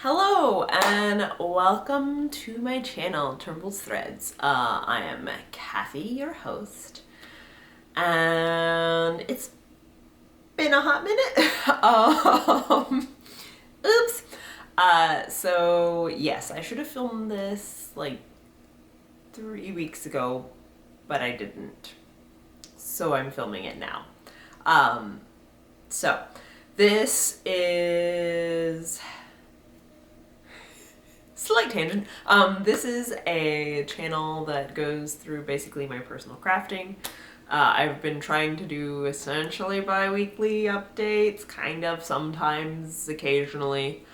Hello and welcome to my channel, Turnbull's Threads. I am Kathy, your host, and it's been a hot minute. Oops. So yes, I should have filmed this like 3 weeks ago, but I didn't. So I'm filming it now. So this is slight tangent. This is a channel that goes through basically my personal crafting. I've been trying to do essentially bi-weekly updates, kind of, sometimes, occasionally,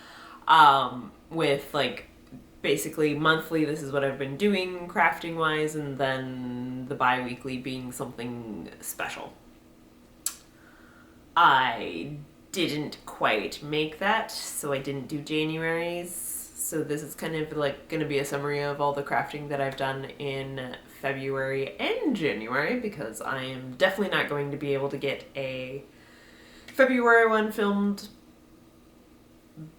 with like basically monthly, this is what I've been doing crafting wise, and then the bi-weekly being something special. I didn't quite make that, so I didn't do January's. So this is kind of like going to be a summary of all the crafting that I've done in February and January, because I am definitely not going to be able to get a February one filmed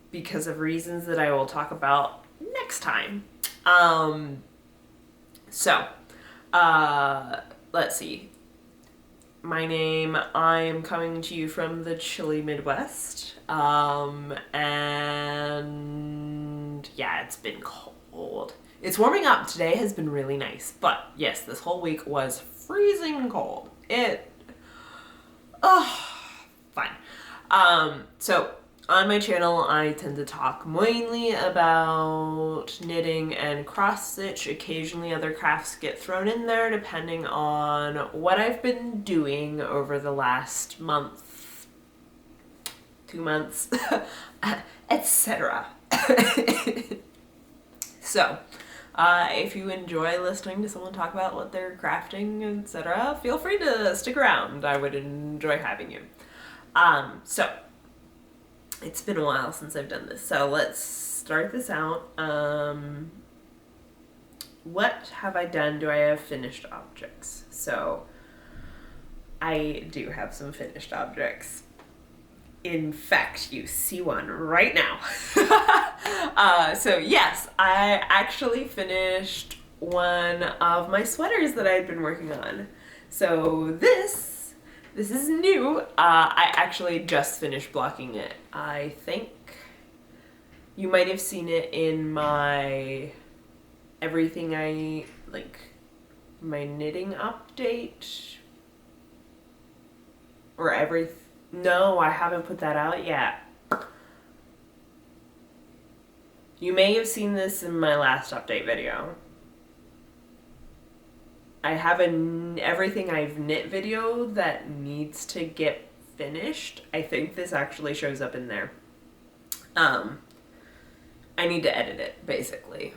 because of reasons that I will talk about next time. Let's see. My name, I am coming to you from the chilly Midwest, and yeah, it's been cold. It's warming up. Today has been really nice, but yes, this whole week was freezing cold. Fine. So on my channel, I tend to talk mainly about knitting and cross stitch. Occasionally other crafts get thrown in there depending on what I've been doing over the last month, 2 months, etc. So, if you enjoy listening to someone talk about what they're crafting, etc., feel free to stick around. I would enjoy having you. So, it's been a while since I've done this, so let's start this out. What have I done? Do I have finished objects? So, I do have some finished objects. In fact, you see one right now. So yes, I actually finished one of my sweaters that I'd been working on. So this is new. I actually just finished blocking it. I think you might have seen it in my everything my knitting update or everything. No, I haven't put that out yet. You may have seen this in my last update video. I have an everything I've knit video that needs to get finished. I think this actually shows up in there. I need to edit it, basically.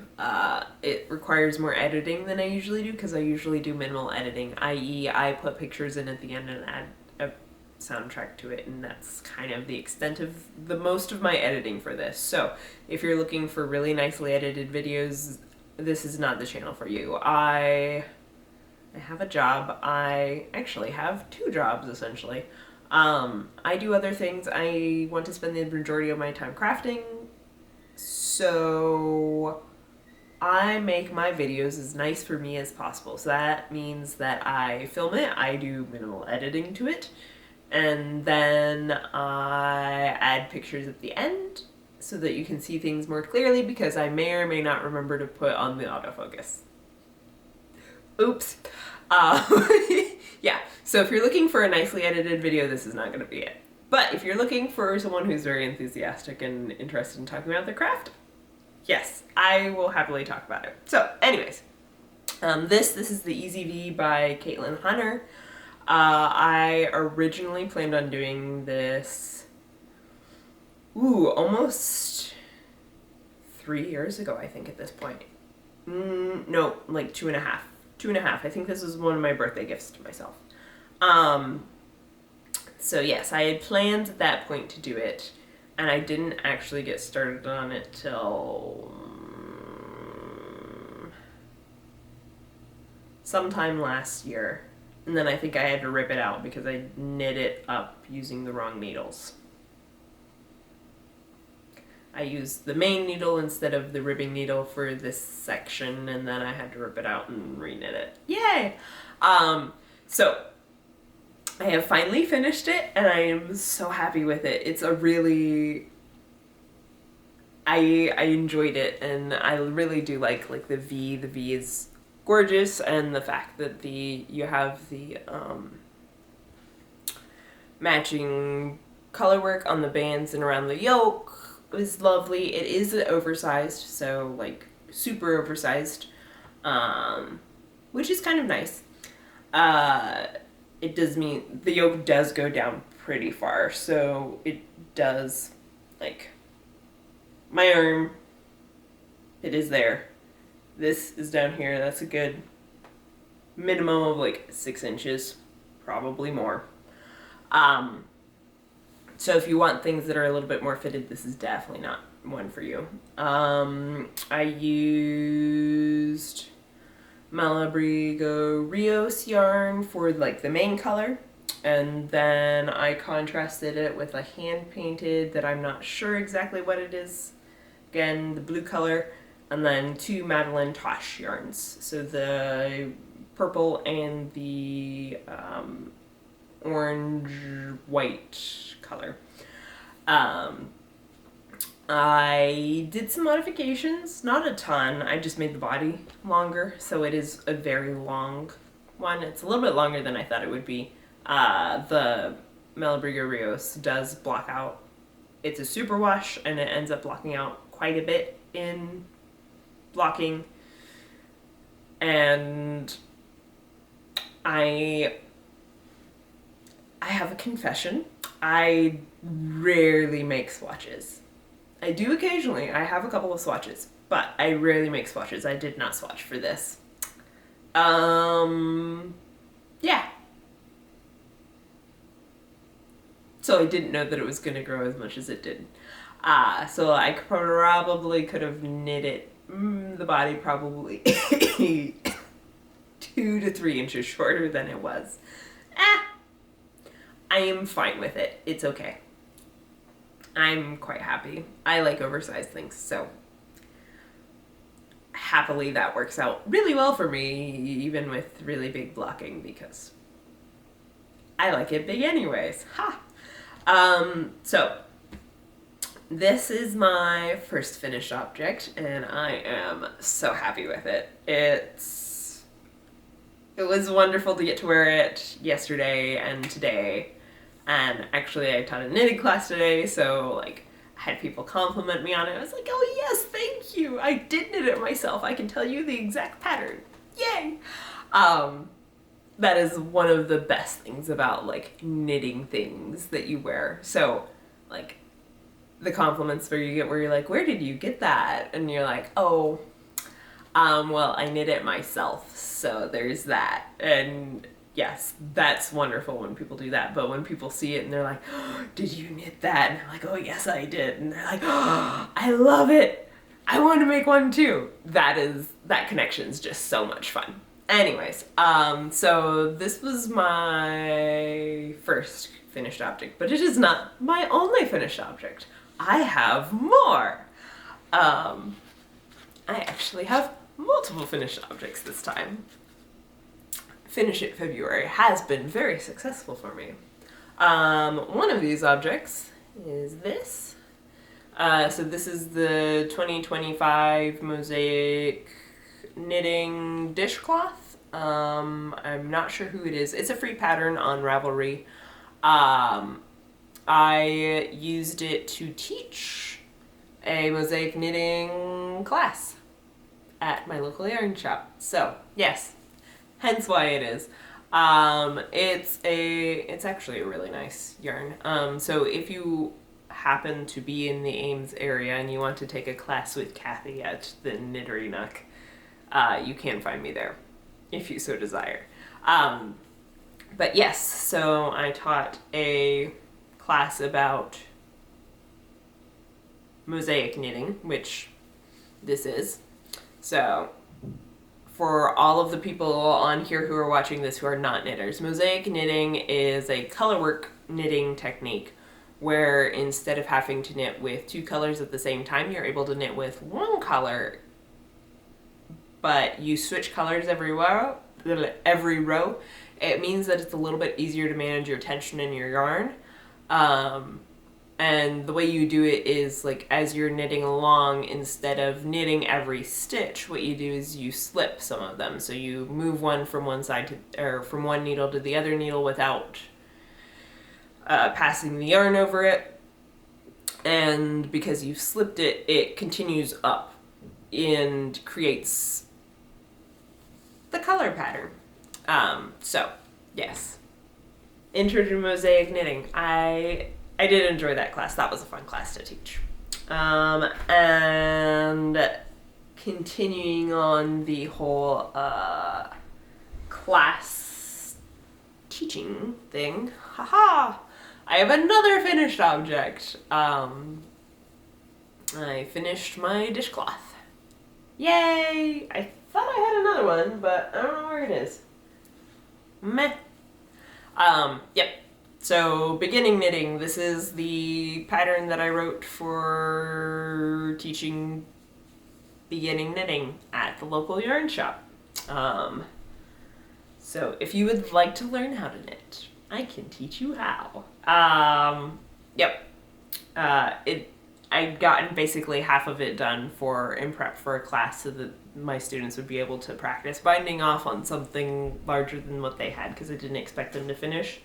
It requires more editing than I usually do, because I usually do minimal editing, i.e. I put pictures in at the end and add a soundtrack to it, and that's kind of the extent of the most of my editing for this. So if you're looking for really nicely edited videos, this is not the channel for you. I have a job. I actually have 2 jobs, essentially. I do other things. I want to spend the majority of my time crafting, so I make my videos as nice for me as possible. So that means that I film it, I do minimal editing to it, and then I add pictures at the end so that you can see things more clearly, because I may or may not remember to put on the autofocus. Oops. Yeah, so if you're looking for a nicely edited video, this is not going to be it. But if you're looking for someone who's very enthusiastic and interested in talking about their craft, yes, I will happily talk about it. So anyways, this is the Easy V by Caitlyn Hunter. I originally planned on doing this, almost 3 years ago, I think, at this point. No, like 2.5. 2.5. I think this was one of my birthday gifts to myself. So yes, I had planned at that point to do it, and I didn't actually get started on it till sometime last year. And then I think I had to rip it out because I knit it up using the wrong needles. I used the main needle instead of the ribbing needle for this section, and then I had to rip it out and reknit it. Yay! So I have finally finished it, and I am so happy with it. It's a really... I enjoyed it, and I really do like the V. The V is gorgeous, and the fact that you have the matching color work on the bands and around the yoke is lovely. It is oversized, so like super oversized, which is kind of nice. It does mean the yoke does go down pretty far, so it does, like, my arm, it is there. This is down here. That's a good minimum of like 6 inches, probably more. So if you want things that are a little bit more fitted, this is definitely not one for you. I used Malabrigo Rios yarn for like the main color, and then I contrasted it with a hand painted that I'm not sure exactly what it is. Again, the blue color, and then 2 Madeline Tosh yarns. So the purple and the orange-white color. I did some modifications, not a ton. I just made the body longer, so it is a very long one. It's a little bit longer than I thought it would be. The Malabrigo Rios does block out. It's a superwash, and it ends up blocking out quite a bit in blocking. And I have a confession. I rarely make swatches. I do occasionally. I have a couple of swatches, but I rarely make swatches. I did not swatch for this. Yeah. So I didn't know that it was going to grow as much as it did. So I probably could have knit it, the body probably 2 to 3 inches shorter than it was. I am fine with it. It's okay. I'm quite happy. I like oversized things, so happily that works out really well for me, even with really big blocking, because I like it big anyways. Ha! So this is my first finished object, and I am so happy with it. It was wonderful to get to wear it yesterday and today. And actually I taught a knitting class today, so like I had people compliment me on it. I was like, oh yes, thank you. I did knit it myself. I can tell you the exact pattern. Yay! That is one of the best things about like knitting things that you wear. So like the compliments where you get where you're like, where did you get that? And you're like, oh, well, I knit it myself. So there's that. And yes, that's wonderful when people do that. But when people see it and they're like, oh, did you knit that? And I'm like, oh, yes, I did. And they're like, oh, I love it. I want to make one too. That connection's just so much fun. Anyways, so this was my first finished object, but it is not my only finished object. I have more. I actually have multiple finished objects this time. Finish It February has been very successful for me. One of these objects is this. So this is the 2025 Mosaic knitting dishcloth. I'm not sure who it is. It's a free pattern on Ravelry. I used it to teach a mosaic knitting class at my local yarn shop. So yes, hence why it is. It's actually a really nice yarn. So if you happen to be in the Ames area and you want to take a class with Kathy at the Knittery Nook, you can find me there if you so desire. But yes, so I taught a class about mosaic knitting, which this is. So for all of the people on here who are watching this who are not knitters, mosaic knitting is a colorwork knitting technique where instead of having to knit with 2 colors at the same time, you're able to knit with 1 color, but you switch colors every row. It means that it's a little bit easier to manage your tension in your yarn. And the way you do it is, like, as you're knitting along, instead of knitting every stitch, what you do is you slip some of them. So you move one from one side to, or from one needle to the other needle without passing the yarn over it. And because you've slipped it, it continues up and creates the color pattern. So yes, intro to mosaic knitting. I did enjoy that class. That was a fun class to teach. And continuing on the whole class teaching thing, haha, I have another finished object. I finished my dishcloth. Yay! I thought I had another one, but I don't know where it is. Meh. Yep. So, beginning knitting, this is the pattern that I wrote for teaching beginning knitting at the local yarn shop. So if you would like to learn how to knit, I can teach you how. Yep. I'd gotten basically half of it done in prep for a class so that my students would be able to practice binding off on something larger than what they had, because I didn't expect them to finish.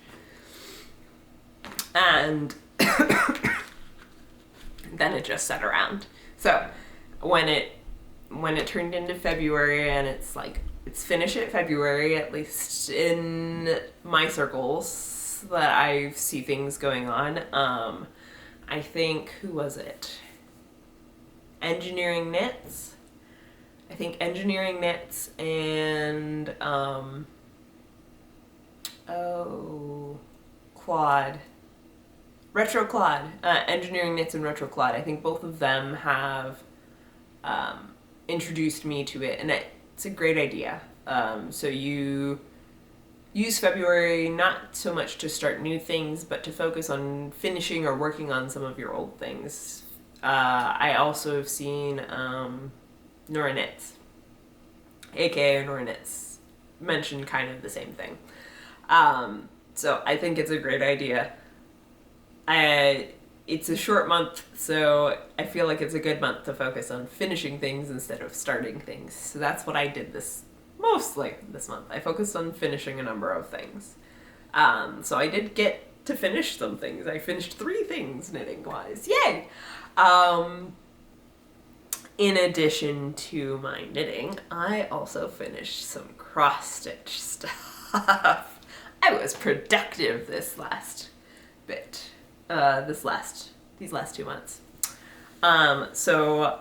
And then it just sat around. So when it turned into February, and it's like, it's finished at February, at least in my circles that I see things going on. I think, who was it? Engineering Knits. I think Engineering Knits and Retro Claude. Engineering Knits and Retro Claude. I think both of them have introduced me to it, and it's a great idea. So you use February not so much to start new things, but to focus on finishing or working on some of your old things. I also have seen Nora Knits, aka Nora Knits, mention kind of the same thing. So I think it's a great idea. It's a short month, so I feel like it's a good month to focus on finishing things instead of starting things. So that's what I did mostly this month. I focused on finishing a number of things. So I did get to finish some things. I finished 3 things knitting-wise. Yay! In addition to my knitting, I also finished some cross-stitch stuff. I was productive this last bit. These last 2 months. So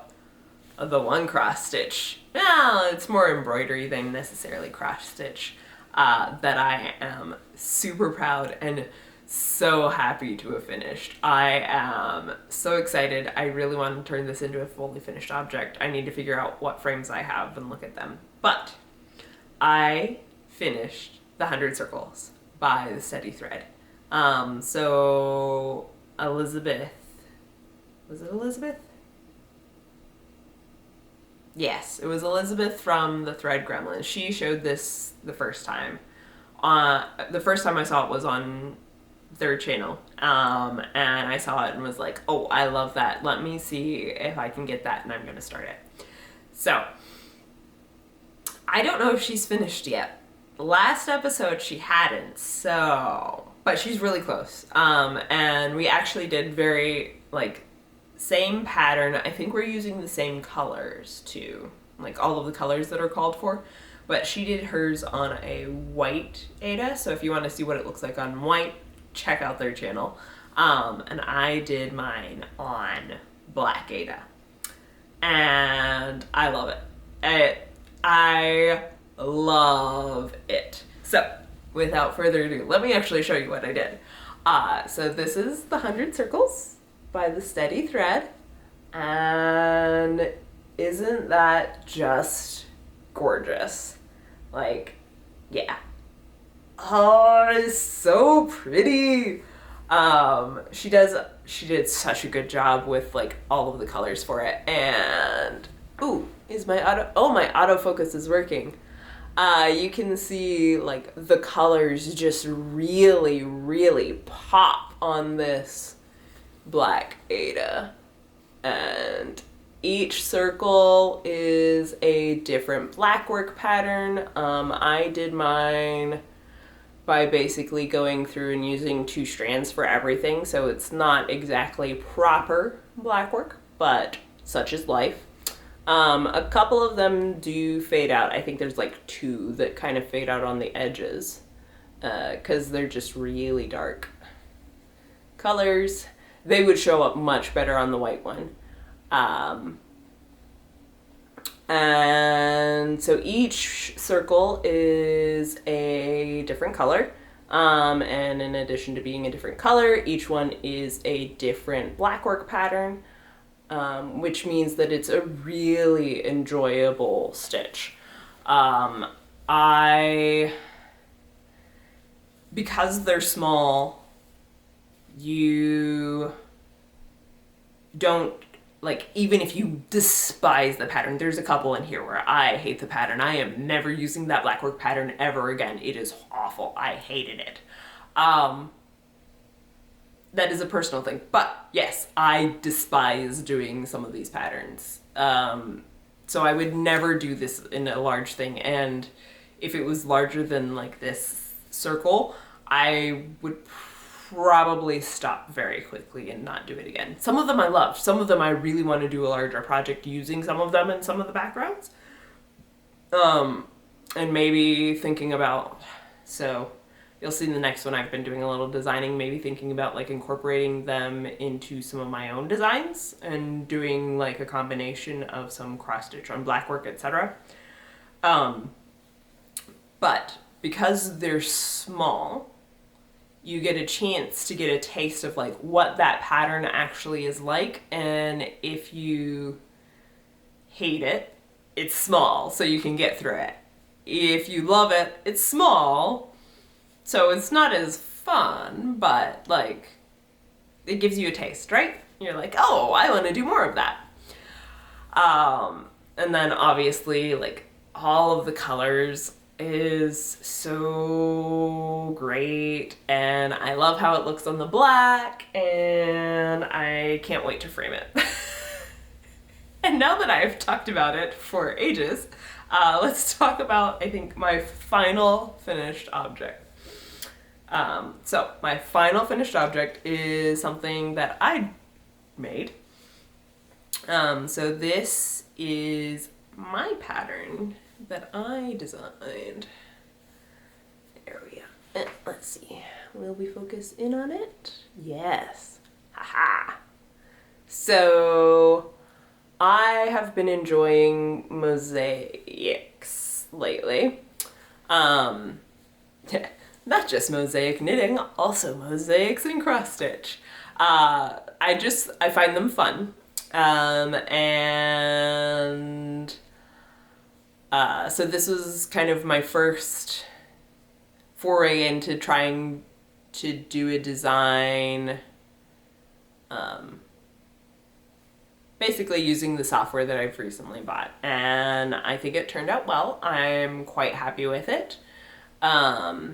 the one cross stitch, well, it's more embroidery than necessarily cross stitch, that I am super proud and so happy to have finished. I am so excited. I really want to turn this into a fully finished object. I need to figure out what frames I have and look at them. But I finished the 100 circles by the steady thread. So Elizabeth, was it Elizabeth? Yes, it was Elizabeth from the Thread Gremlin. She showed this the first time. The first time I saw it was on their channel. And I saw it and was like, oh, I love that. Let me see if I can get that, and I'm going to start it. So I don't know if she's finished yet. Last episode she hadn't, but she's really close. And we actually did very, same pattern. I think we're using the same colors too, all of the colors that are called for. But she did hers on a white Aida, so if you want to see what it looks like on white, check out their channel. And I did mine on black Aida. And I love it. I love it. So, without further ado, let me actually show you what I did. So this is the 100 circles by the steady thread, and isn't that just gorgeous? Yeah. Oh, it's so pretty. She did such a good job with like all of the colors for it. And ooh, my autofocus is working. You can see like the colors just really, really pop on this black Aida. And each circle is a different blackwork pattern. I did mine by basically going through and using 2 strands for everything, so it's not exactly proper blackwork, but such is life. A couple of them do fade out. I think there's like 2 that kind of fade out on the edges, because they're just really dark colors. They would show up much better on the white one. And so each circle is a different color. And in addition to being a different color, each one is a different blackwork pattern, which means that it's a really enjoyable stitch. Because they're small, you don't, like, even if you despise the pattern, there's a couple in here where I hate the pattern. I am never using that blackwork pattern ever again. It is awful. I hated it. That is a personal thing. But yes, I despise doing some of these patterns. So I would never do this in a large thing. And if it was larger than like this circle, I would probably stop very quickly and not do it again. Some of them I love. Some of them I really want to do a larger project using some of them in some of the backgrounds. And maybe thinking about, so you'll see in the next one I've been doing a little designing, maybe thinking about like incorporating them into some of my own designs and doing like a combination of some cross stitch on blackwork, etc. But because they're small, you get a chance to get a taste of like what that pattern actually is like. And if you hate it, it's small, so you can get through it. If you love it, it's small, so it's not as fun, but like it gives you a taste, right? You're like, oh, I want to do more of that. And then obviously like all of the colors is so great, and I love how it looks on the black, and I can't wait to frame it. And now that I've talked about it for ages, let's talk about, I think, my final finished object. So my final finished object is something that I made. So this is my pattern that I designed. There we go. Let's see. Will we focus in on it? Yes. Haha. So I have been enjoying mosaics lately. Not just mosaic knitting, also mosaics and cross stitch. I find them fun. So this was kind of my first foray into trying to do a design, basically using the software that I've recently bought, and I think it turned out well. I'm quite happy with it. I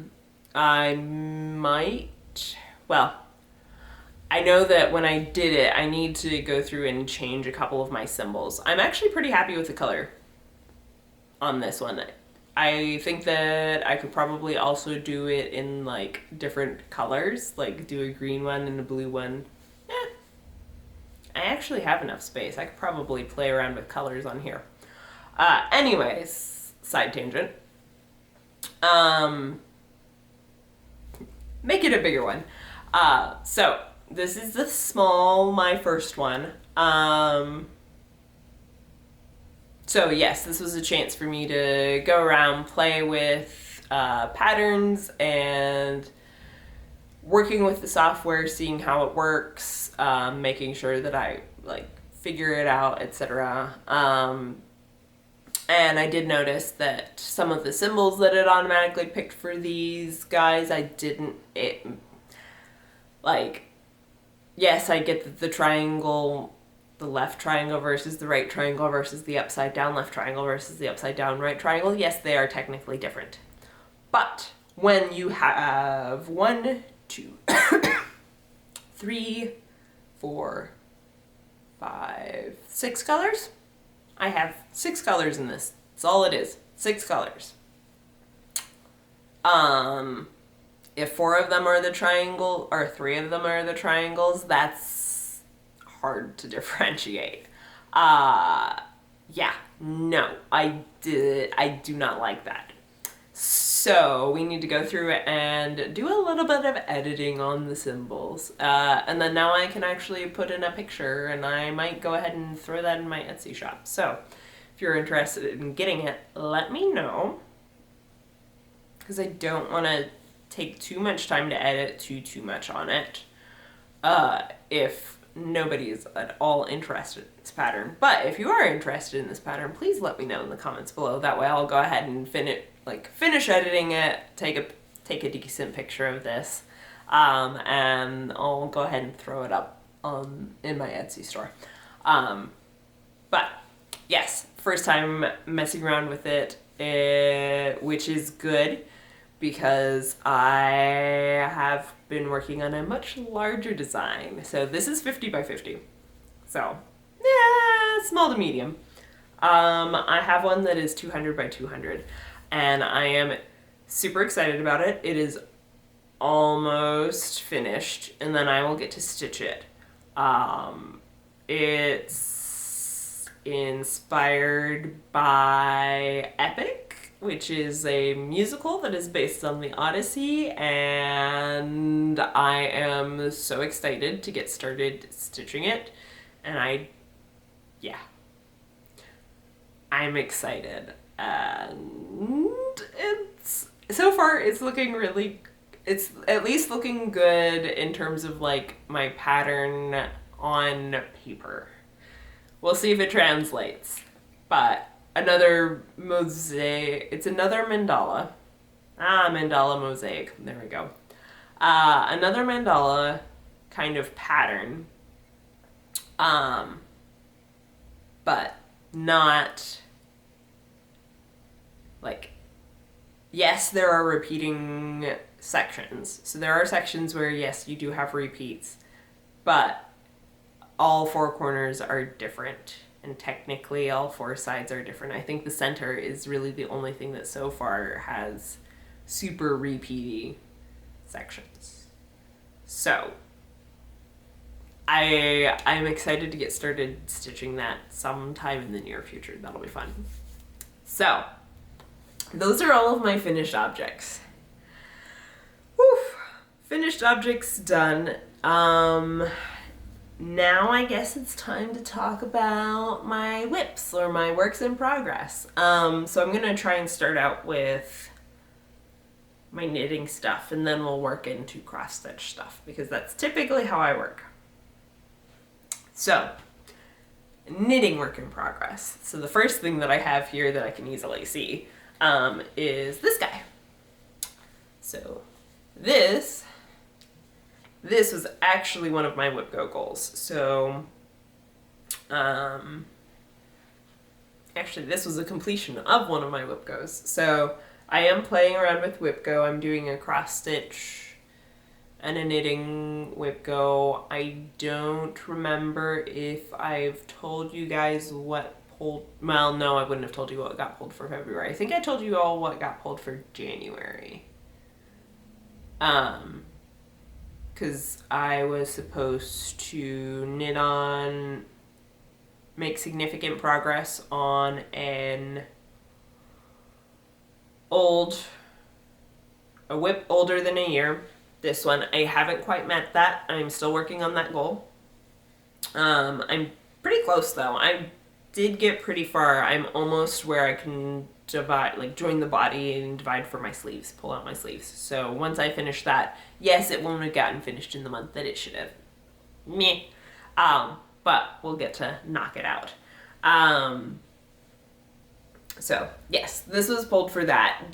know that when I did it, I need to go through and change a couple of my symbols. I'm actually pretty happy with the color on this one. I think that I could probably also do it in like different colors, like do a green one and a blue one. I actually have enough space. I could probably play around with colors on here. Anyways, side tangent. Make it a bigger one. So this is my first one. So yes, this was a chance for me to go around, play with patterns and working with the software, seeing how it works, making sure that I like figure it out, etc. And I did notice that some of the symbols that it automatically picked for these guys, like, yes, I get that the triangle, the left triangle versus the right triangle versus the upside down left triangle versus the upside down right triangle. Yes, they are technically different. But when you have 1, 2, 3, 4, 5, 6 colors. I have 6 colors in this. That's all it is. 6 colors. If 4 of them are the triangle, or 3 of them are the triangles, that's hard to differentiate. Yeah, no, I do not like that. So we need to go through and do a little bit of editing on the symbols. And then now I can actually put in a picture, and I might go ahead and throw that in my Etsy shop. So if you're interested in getting it, let me know. Because I don't want to take too much time to edit too much on it. If nobody is at all interested in this pattern. But if you are interested in this pattern, please let me know in the comments below. That way I'll go ahead and finish editing it, take a decent picture of this, and I'll go ahead and throw it up in my Etsy store. But yes, first time messing around with it, which is good because I have been working on a much larger design. So this is 50 by 50. So yeah, small to medium. I have one that is 200 by 200. And I am super excited about it. It is almost finished, and then I will get to stitch it. It's inspired by Epic, which is a musical that is based on the Odyssey, and I am so excited to get started stitching it. And I'm excited. And it's so far it's looking really, it's at least looking good in terms of like my pattern on paper. We'll see if it translates. But another mosaic, it's another mandala. Mandala mosaic. There we go. Another mandala kind of pattern. But not like, yes, there are repeating sections. So there are sections where, yes, you do have repeats, but all 4 corners are different, and technically all 4 sides are different. I think the center is really the only thing that so far has super repeaty sections. So I'm excited to get started stitching that sometime in the near future. That'll be fun. So those are all of my finished objects. Whew. Finished objects done. Now I guess it's time to talk about my whips, or my works in progress. So I'm gonna try and start out with my knitting stuff, and then we'll work into cross stitch stuff, because that's typically how I work. So, knitting work in progress. So the first thing that I have here that I can easily see is this guy. So this was actually one of my whip go goals. So actually this was a completion of one of my whip goes. So I am playing around with whip go. I'm doing a cross stitch and a knitting whip go. I don't remember if I've told you guys what pulled, well, no, I wouldn't have told you what got pulled for February. I think I told you all what got pulled for January. Because I was supposed to knit on, make significant progress on a whip older than a year. This one, I haven't quite met that. I'm still working on that goal. I'm pretty close though. I did get pretty far. I'm almost where I can divide, like join the body and divide for my sleeves, pull out my sleeves. So once I finish that, yes, it won't have gotten finished in the month that it should have. Meh. But we'll get to knock it out. So yes, this was pulled for that.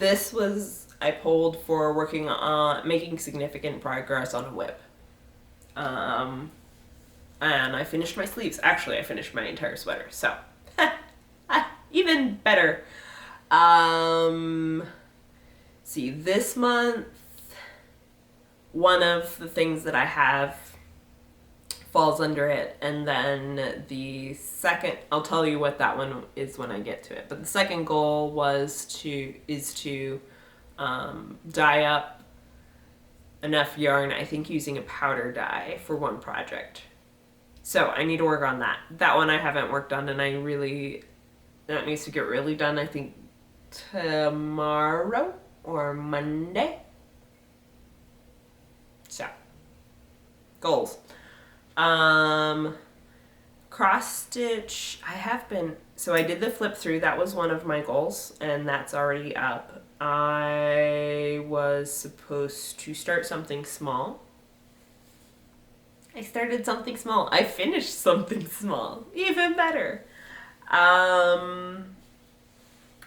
I pulled for working on making significant progress on a whip. And I finished my sleeves. Actually, I finished my entire sweater, so even better. See, this month, one of the things that I have falls under it, and then the second, I'll tell you what that one is when I get to it, but the second goal is to dye up enough yarn, I think using a powder dye for one project. So I need to work on that. That one I haven't worked on, and that needs to get really done, I think tomorrow or Monday. So, goals. Cross stitch, so I did the flip through, that was one of my goals, and that's already up. I was supposed to start something small. I started something small. I finished something small. Even better. And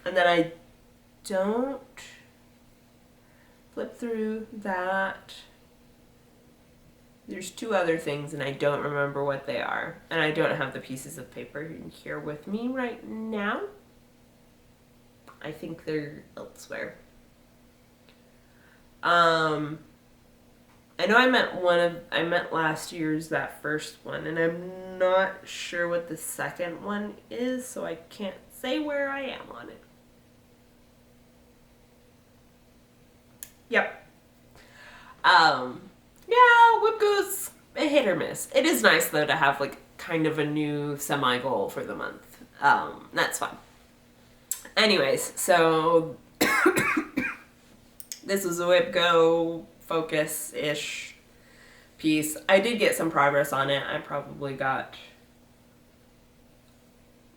then I don't flip through that. There's two other things and I don't remember what they are. And I don't have the pieces of paper in here with me right now. I think they're elsewhere. I know I meant last year's, that first one, and I'm not sure what the second one is, so I can't say where I am on it. Yep. Yeah, whip goes a hit or miss. It is nice though to have like kind of a new semi-goal for the month. That's fun. Anyways, so this was a whip go focus-ish piece. I did get some progress on it. I probably got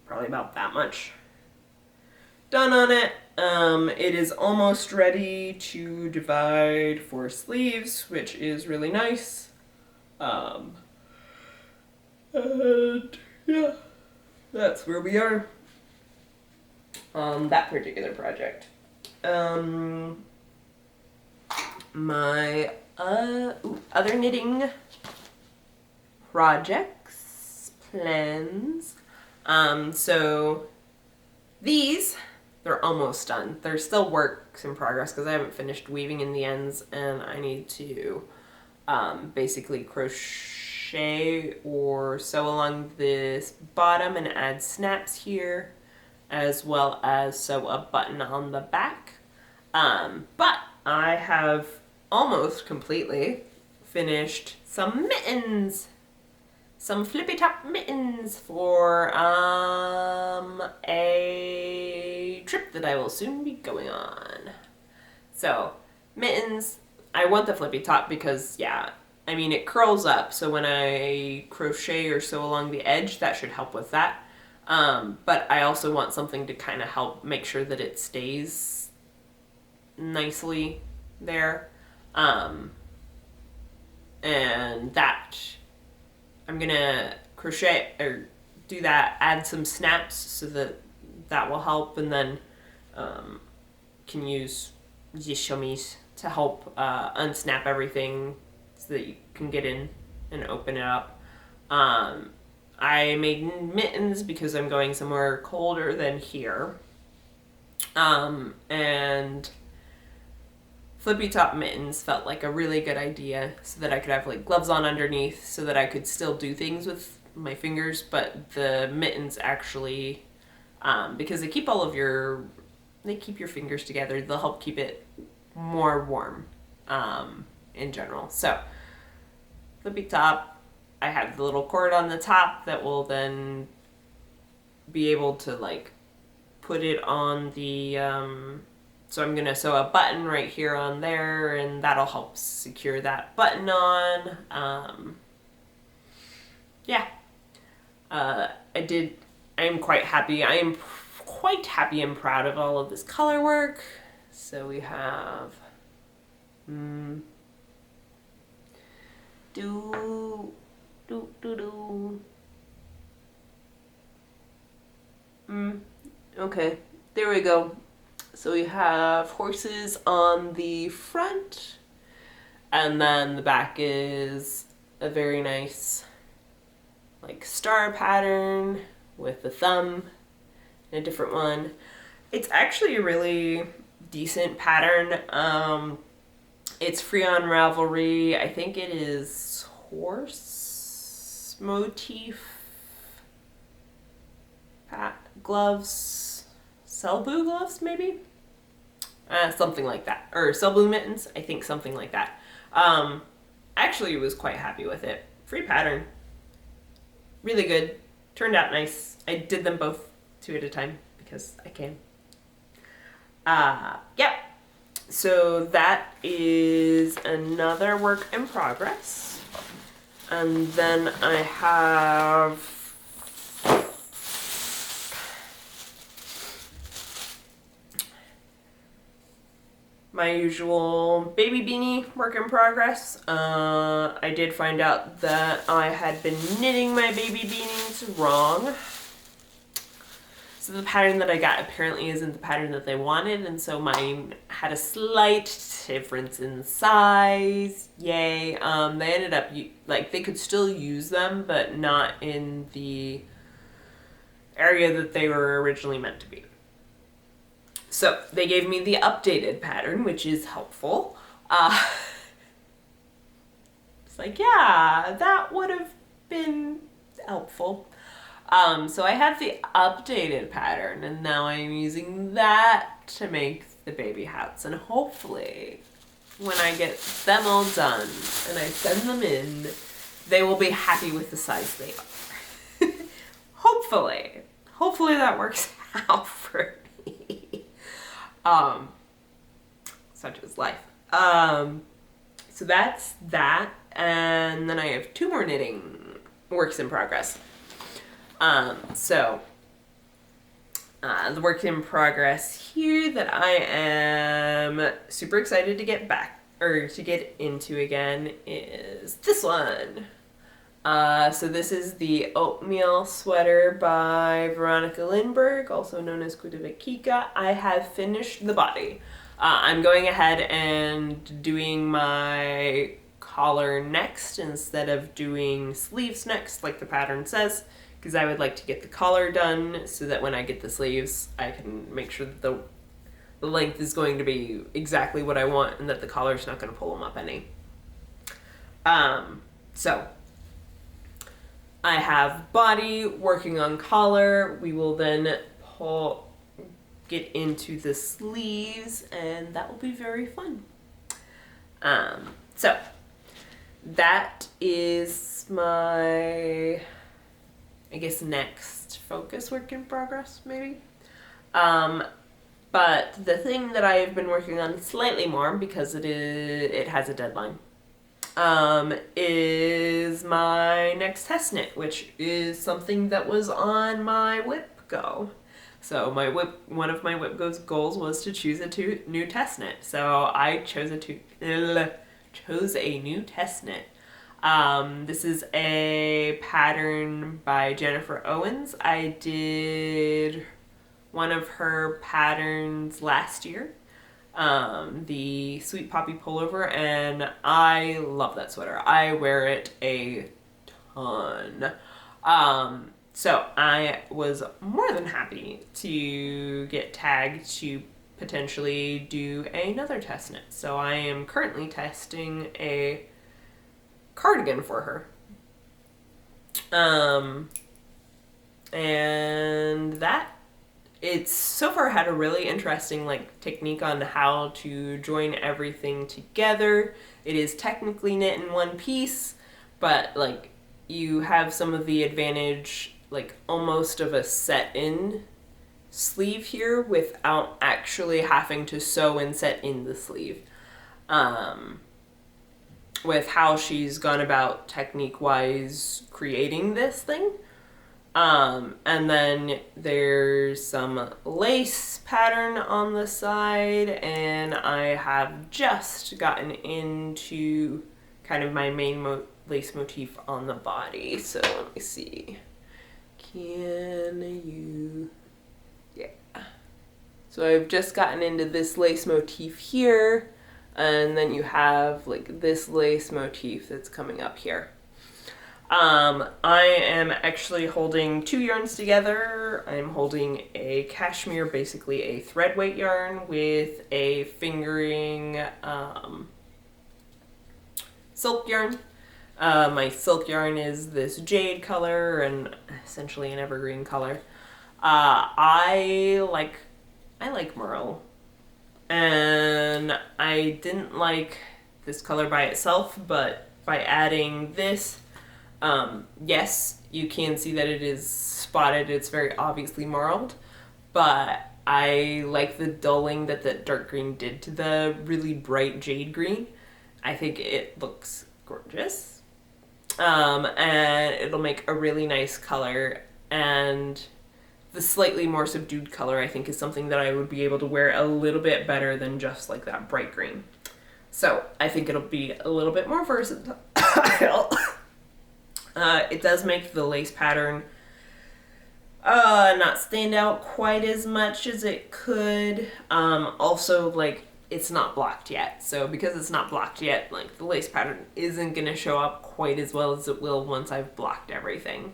about that much done on it. It is almost ready to divide for sleeves, which is really nice. And yeah, that's where we are on that particular project. My other knitting projects, plans. So these, they're almost done. They're still works in progress because I haven't finished weaving in the ends, and I need to basically crochet or sew along this bottom and add snaps here, as well as sew a button on the back. But I have almost completely finished some mittens. Some flippy top mittens for a trip that I will soon be going on. So mittens, I want the flippy top because, yeah, I mean it curls up, so when I crochet or sew along the edge, that should help with that. But I also want something to kind of help make sure that it stays nicely there. And that I'm gonna crochet or do that, add some snaps so that will help, and then can use these shummies to help unsnap everything so that you can get in and open it up. I made mittens because I'm going somewhere colder than here. And flippy top mittens felt like a really good idea so that I could have like gloves on underneath so that I could still do things with my fingers, but the mittens actually, because they keep your fingers together, they'll help keep it more warm in general. So flippy top, I have the little cord on the top that will then be able to like put it on the so I'm going to sew a button right here on there, and that'll help secure that button on. Yeah. I'm quite happy. I am quite happy and proud of all of this color work. So we have okay, there we go. So we have horses on the front, and then the back is a very nice like star pattern with the thumb and a different one. It's actually a really decent pattern. It's free on Ravelry. I think it is horse motif gloves, Selbu gloves maybe? Something like that. Or Selbu mittens, I think something like that. Actually was quite happy with it. Free pattern. Really good. Turned out nice. I did them both 2 at a time because I can. Yep. So that is another work in progress. And then I have my usual baby beanie work in progress. I did find out that I had been knitting my baby beanies wrong. So the pattern that I got apparently isn't the pattern that they wanted, and so mine had a slight difference in size. Yay. They ended up, like, they could still use them, but not in the area that they were originally meant to be. So they gave me the updated pattern, which is helpful. It's like, yeah, that would have been helpful. So I have the updated pattern, and now I'm using that to make the baby hats. And hopefully, when I get them all done and I send them in, they will be happy with the size they are. Hopefully. Hopefully that works out for me. Such is life. So that's that, and then I have 2 more knitting works in progress. The work in progress here that I am super excited to get back, or to get into again, is this one. So this is the Oatmeal sweater by Veronika Lindberg, also known as Kika. I have finished the body. I'm going ahead and doing my collar next instead of doing sleeves next like the pattern says, because I would like to get the collar done so that when I get the sleeves I can make sure that the length is going to be exactly what I want and that the collar's not going to pull them up any. So I have body, working on collar. We will then get into the sleeves, and that will be very fun. So that is my, I guess, next focus work in progress, maybe. But the thing that I have been working on slightly more, because it has a deadline, is my next test knit, which is something that was on my whip go. So one of my whip goals was to choose a new test knit. So I chose a new test knit. This is a pattern by Jennifer Owens. I did one of her patterns last year. The Sweet Poppy pullover, and I love that sweater. I wear it a ton. So I was more than happy to get tagged to potentially do another test knit. So I am currently testing a cardigan for her. And that, it's so far had a really interesting technique on how to join everything together. It is technically knit in one piece, but you have some of the advantage almost of a set-in sleeve here without actually having to sew and set in the sleeve. With how she's gone about technique-wise creating this thing. And then there's some lace pattern on the side, and I have just gotten into kind of my main lace motif on the body. So let me see. Yeah. So I've just gotten into this lace motif here, and then you have this lace motif that's coming up here. I am actually holding two yarns together. I'm holding a cashmere, basically a thread weight yarn, with a fingering silk yarn. My silk yarn is this jade color and essentially an evergreen color. I like Merle, and I didn't like this color by itself, but by adding this, yes, you can see that it is spotted. It's very obviously marled, but I like the dulling that the dark green did to the really bright jade green. I think it looks gorgeous. And it'll make a really nice color, and the slightly more subdued color I think is something that I would be able to wear a little bit better than just like that bright green. So I think it'll be a little bit more versatile. It does make the lace pattern not stand out quite as much as it could. Also, like, it's not blocked yet. So because it's not blocked yet, like, the lace pattern isn't going to show up quite as well as it will once I've blocked everything.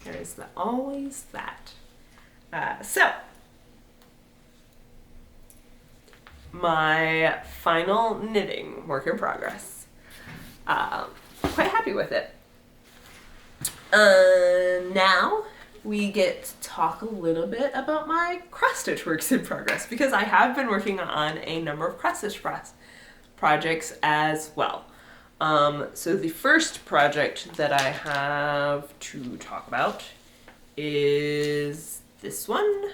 There's always that. So, my final knitting work in progress. Quite happy with it. Now we get to talk a little bit about my cross-stitch works in progress, because I have been working on a number of cross-stitch projects as well. So the first project that I have to talk about is this one.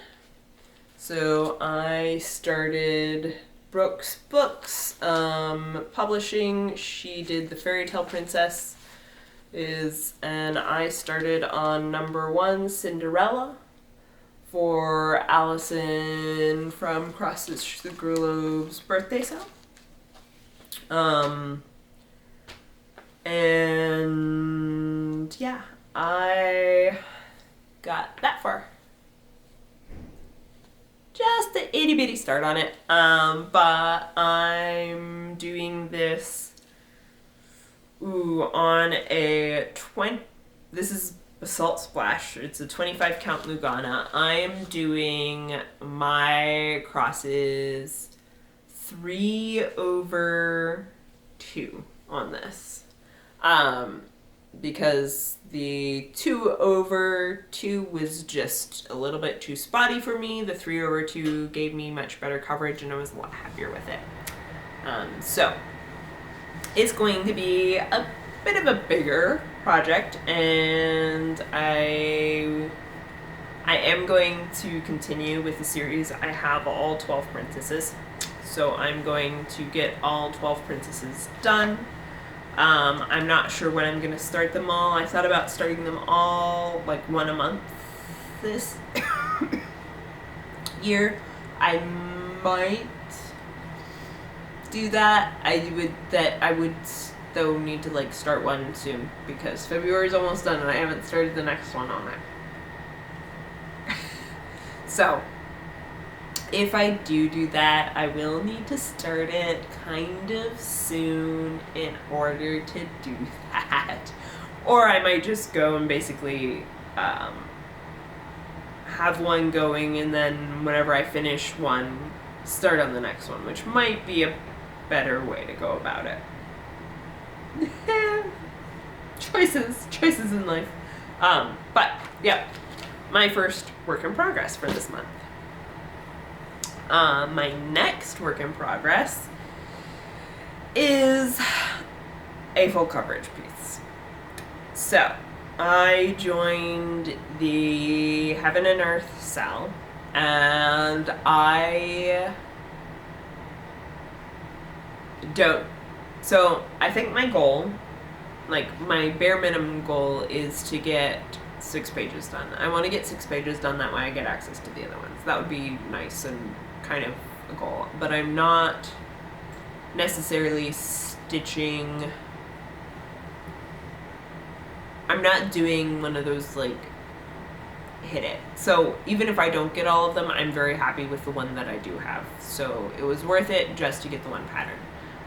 So I started Brooke's books, publishing. She did the Fairy Tale Princess, and I started on number 1, Cinderella, for Allison from Cross Stitch the Globe's birthday sale. And yeah, I got that far. Just an itty bitty start on it. But I'm doing this on a this is Basalt Splash. It's a 25 count Lugana. I'm doing my crosses 3/2 on this. Because the 2/2 was just a little bit too spotty for me. The 3/2 gave me much better coverage, and I was a lot happier with it. So it's going to be a bit of a bigger project, and I am going to continue with the series. I have all 12 princesses, so I'm going to get all 12 princesses done. I'm not sure when I'm going to start them all. I thought about starting them all like one a month this year. I might do that. I would though need to like start one soon, because February's almost done and I haven't started the next one on it. So if I do that, I will need to start it kind of soon in order to do that. Or I might just go and basically have one going, and then whenever I finish one, start on the next one, which might be a better way to go about it. Choices in life. But yeah, my first work in progress for this month. My next work in progress is a full coverage piece. So I joined the Heaven and Earth Cell, and I think my goal, like my bare minimum goal, is to get 6 pages done. I want to get 6 pages done, that way I get access to the other ones. That would be nice and kind of a goal, but I'm not necessarily stitching. I'm not doing one of those like hit it. So even if I don't get all of them, I'm very happy with the one that I do have. So it was worth it just to get the one pattern.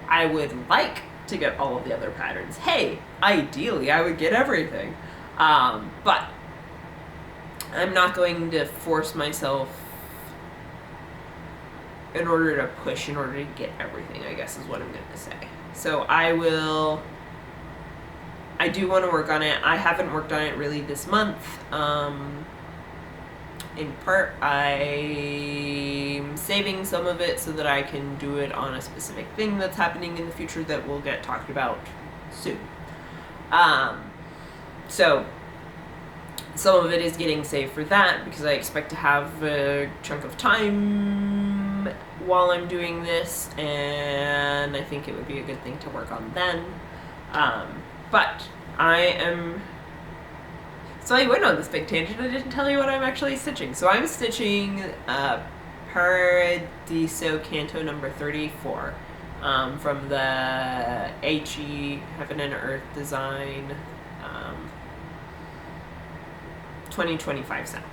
I would like to get all of the other patterns. Hey, ideally I would get everything. But I'm not going to force myself in order to push, in order to get everything, I guess is what I'm going to say. So I do want to work on it. I haven't worked on it really this month. In part, I'm saving some of it so that I can do it on a specific thing that's happening in the future that will get talked about soon. So some of it is getting saved for that because I expect to have a chunk of time while I'm doing this, and I think it would be a good thing to work on then. But I am... So I went on this big tangent. I didn't tell you what I'm actually stitching. So I'm stitching Paradiso Canto number 34 from the HE Heaven and Earth Design 2025 set.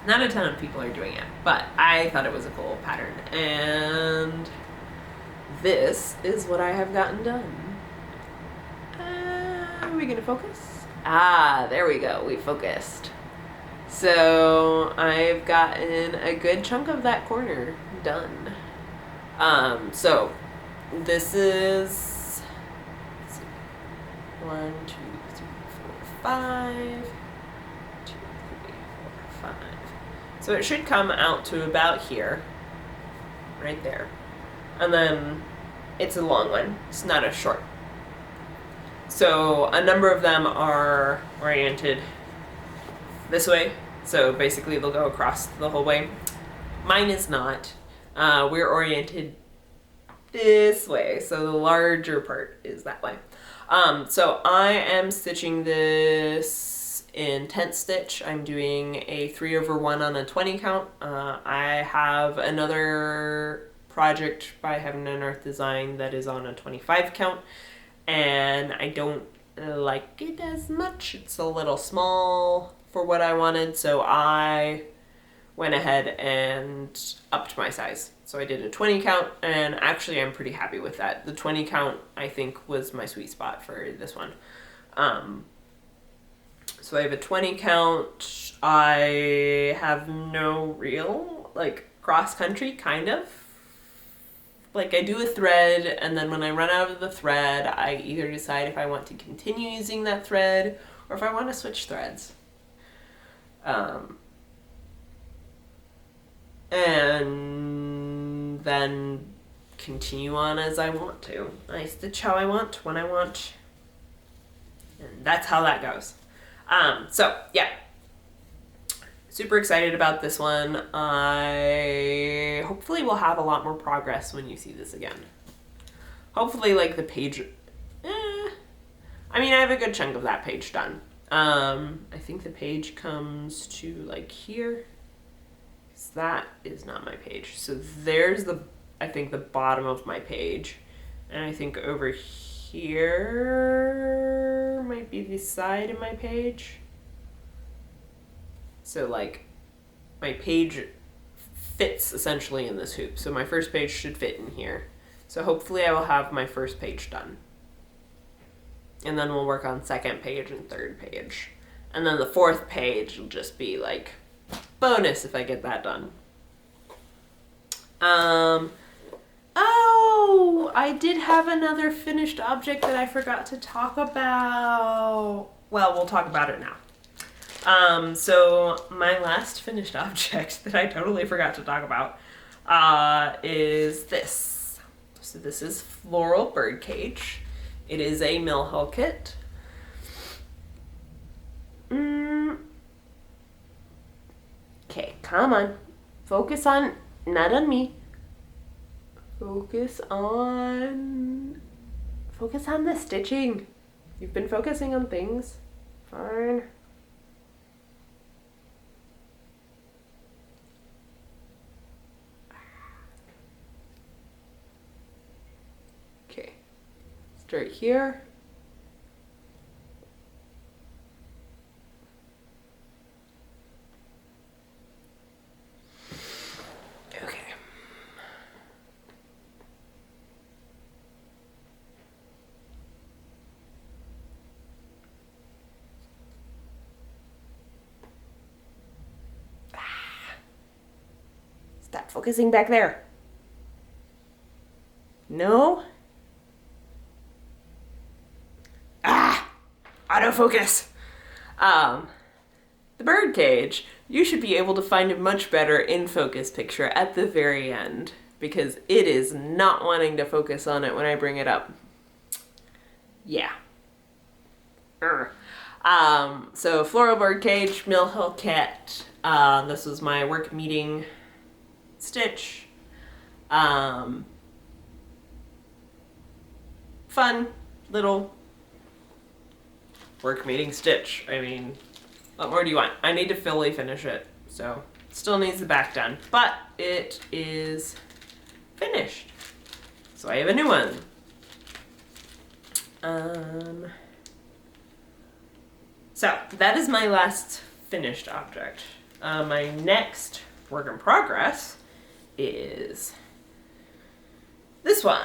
Not a ton of people are doing it, but I thought it was a cool pattern. And this is what I have gotten done. Are we gonna focus? Ah, there we go. We focused. So I've gotten a good chunk of that corner done. So this is, let's see, 1, 2, 3, 4, 5, 2, 3, 4, 5. So it should come out to about here, right there. And then it's a long one. It's not a short. So a number of them are oriented this way. So basically they'll go across the whole way. Mine is not. We're oriented this way. So the larger part is that way. So I am stitching this in tent stitch. I'm doing a 3/1 on a 20 count. I have another project by Heaven and Earth Design that is on a 25 count. And I don't like it as much. It's a little small for what I wanted, so I went ahead and upped my size. So I did a 20 count, and actually I'm pretty happy with that. The 20 count, I think, was my sweet spot for this one. So I have a 20 count. I have no real, like, cross-country, kind of. Like, I do a thread, and then when I run out of the thread, I either decide if I want to continue using that thread or if I want to switch threads. And then continue on as I want to. I stitch how I want, when I want, and that's how that goes. So, yeah. Super excited about this one. I hopefully will have a lot more progress when you see this again. Hopefully, like, the page... I mean, I have a good chunk of that page done. I think the page comes to, like, here. That is not my page. So there's the, I think, the bottom of my page. And I think over here might be the side of my page. So, like, my page fits essentially in this hoop. So my first page should fit in here. So hopefully I will have my first page done. And then we'll work on second page and third page. And then the fourth page will just be, like, bonus if I get that done. Oh, I did have another finished object that I forgot to talk about. Well, we'll talk about it now. So my last finished object that I totally forgot to talk about is this. So this is Floral Birdcage. It is a mill hull kit. Okay, come on. Focus on, not on me. Focus on the stitching. You've been focusing on things. Fine. Okay, start here. focusing back there. No? Autofocus. The birdcage. You should be able to find a much better in focus picture at the very end, because it is not wanting to focus on it when I bring it up. Yeah. So Floral Birdcage-Mill kit. This was my work meeting stitch. Fun little work meeting stitch. I mean, what more do you want? I need to fully finish it, so still needs the back done, but it is finished. So I have a new one. So that is my last finished object. My next work in progress is this one.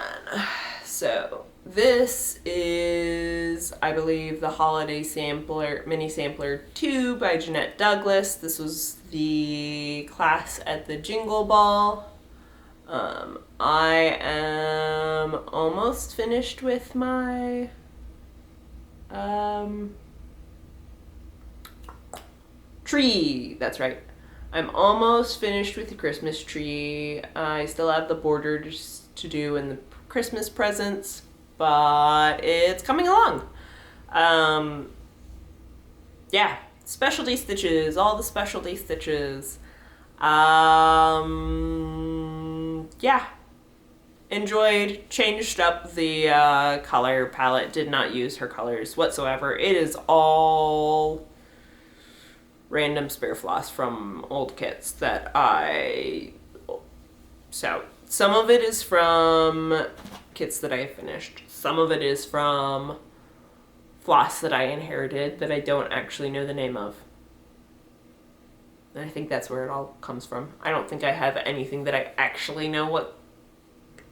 So this is, I believe, the Holiday Sampler, Mini Sampler 2 by Jeanette Douglas. This was the class at the Jingle Ball. I am almost finished with my tree. That's right. I'm almost finished with the Christmas tree. I still have the borders to do and the Christmas presents, but it's coming along. Yeah, specialty stitches, all the specialty stitches. Yeah, enjoyed, changed up the color palette, did not use her colors whatsoever. It is all random spare floss from old kits that so some of it is from kits that I finished. Some of it is from floss that I inherited that I don't actually know the name of. And I think that's where it all comes from. I don't think I have anything that I actually know what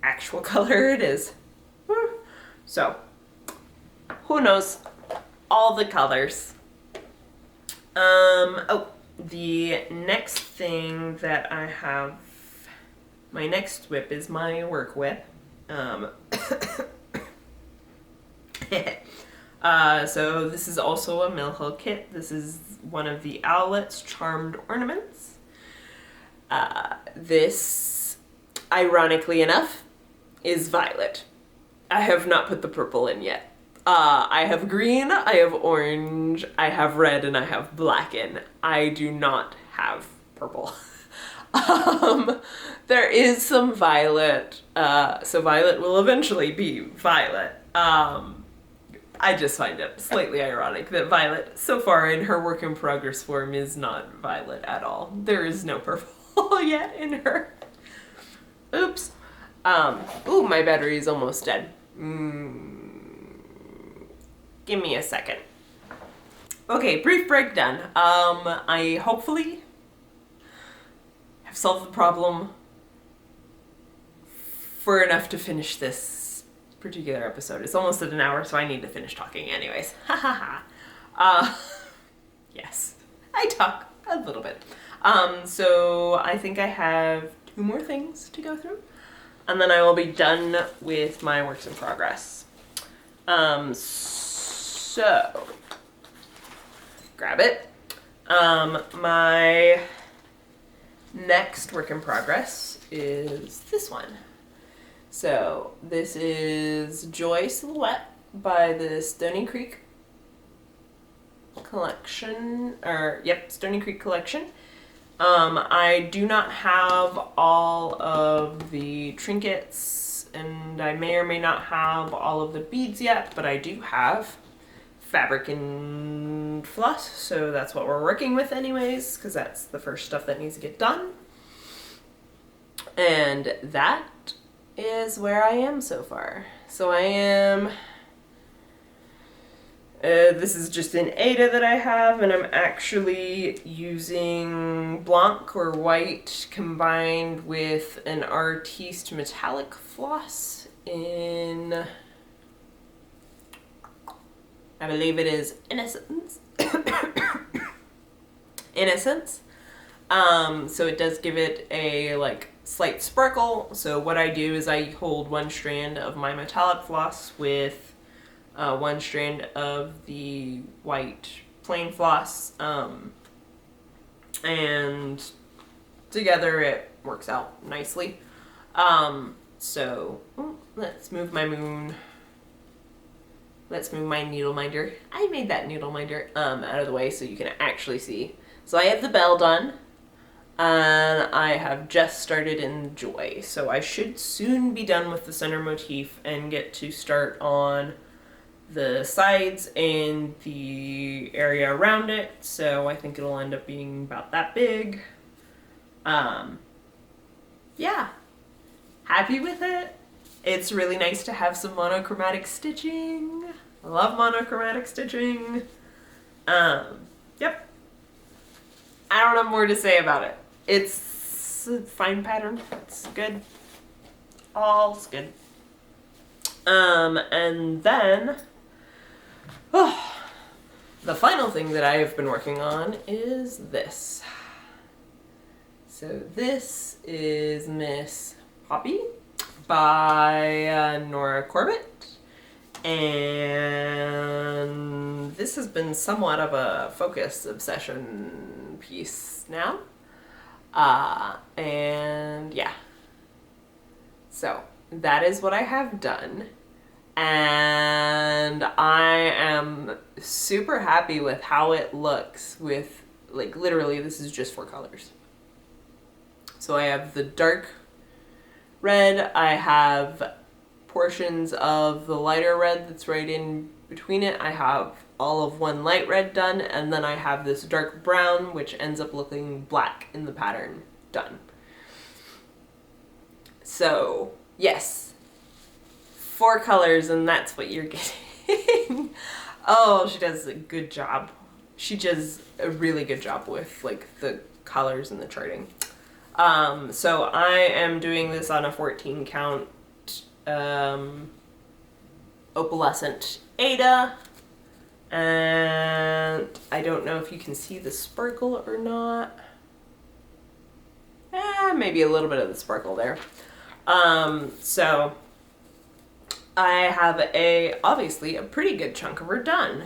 actual color it is. So, who knows? All the colors. Oh, the next thing that I have, my next whip is my work whip. So this is also a mill hill kit. This is one of the Owlet's charmed ornaments. This, ironically enough, is violet. I have not put the purple in yet. I have green, I have orange, I have red, and I have black in. I do not have purple. There is some violet, so violet will eventually be violet. I just find it slightly ironic that Violet, so far in her work in progress form, is not violet at all. There is no purple yet in her. Oops. Ooh, my battery is almost dead. Give me a second. Okay, brief breakdown. I hopefully have solved the problem for enough to finish this particular episode. It's almost at an hour, so I need to finish talking anyways. Ha ha ha. Yes, I talk a little bit. So I think I have 2 more things to go through, and then I will be done with my works in progress. So grab it. My next work in progress is this one. So this is Joy Silhouette by the Stoney Creek collection, Stoney Creek collection. I do not have all of the trinkets, and I may or may not have all of the beads yet, but I do have fabric and floss, so that's what we're working with anyways, because that's the first stuff that needs to get done. And that is where I am so far. So I am, this is just an Aida that I have, and I'm actually using Blanc or white combined with an Artiste metallic floss in, I believe it is Innocence. Innocence. So it does give it a like slight sparkle. So what I do is I hold one strand of my metallic floss with one strand of the white plain floss, and together it works out nicely. So let's move my moon. Let's move my needle minder. I made that needle minder out of the way so you can actually see. So I have the bell done, and I have just started in Joy. So I should soon be done with the center motif and get to start on the sides and the area around it. So I think it'll end up being about that big. Yeah, happy with it. It's really nice to have some monochromatic stitching. I love monochromatic stitching. Yep. I don't have more to say about it. It's a fine pattern. It's good. All's good. And then, the final thing that I have been working on is this. So this is Miss Poppy by Nora Corbett, and this has been somewhat of a focus obsession piece now, and yeah, so that is what I have done, and I am super happy with how it looks with, like, literally this is just 4 colors. So I have the dark red, I have portions of the lighter red that's right in between it, I have all of one light red done, and then I have this dark brown, which ends up looking black in the pattern, done. So, yes, 4 colors, and that's what you're getting. Oh, she does a good job. She does a really good job with, like, the colors and the charting. So I am doing this on a 14 count, Opalescent Aida, and I don't know if you can see the sparkle or not. Maybe a little bit of the sparkle there. So I have obviously a pretty good chunk of her done.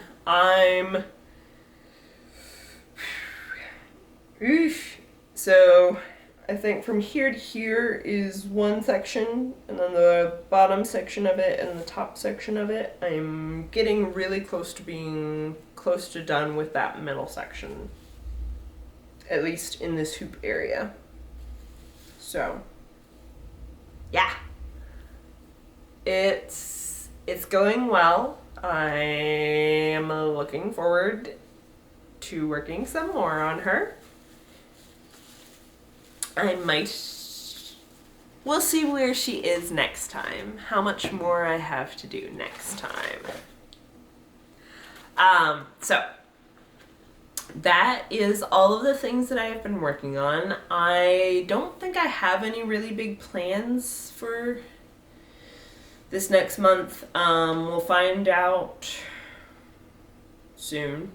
So I think from here to here is one section, and then the bottom section of it and the top section of it. I'm getting really close to being close to done with that middle section, at least in this hoop area. So, yeah, it's going well. I am looking forward to working some more on her. We'll see where she is next time, how much more I have to do next time. So that is all of the things that I have been working on. I don't think I have any really big plans for this next month. We'll find out soon,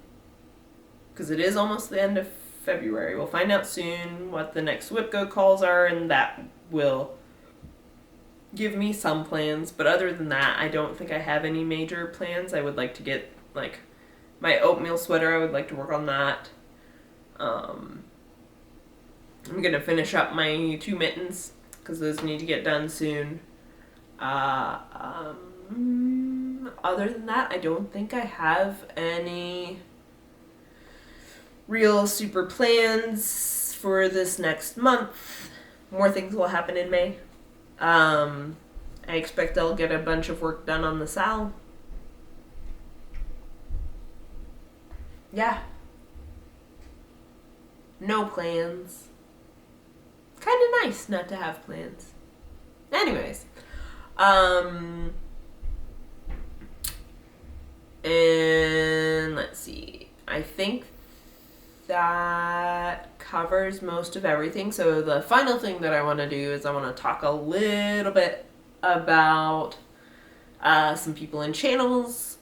because it is almost the end of February. We'll find out soon what the next WIPGO calls are, and that will give me some plans. But other than that, I don't think I have any major plans. I would like to get, like, my oatmeal sweater. I would like to work on that. I'm gonna finish up my 2 mittens because those need to get done soon. Other than that, I don't think I have any real super plans for this next month. More things will happen in May. I expect I'll get a bunch of work done on the Sal. Yeah. No plans. Kind of nice not to have plans. Anyways. And let's see. I think that covers most of everything. So the final thing that I want to do is I want to talk a little bit about some people and channels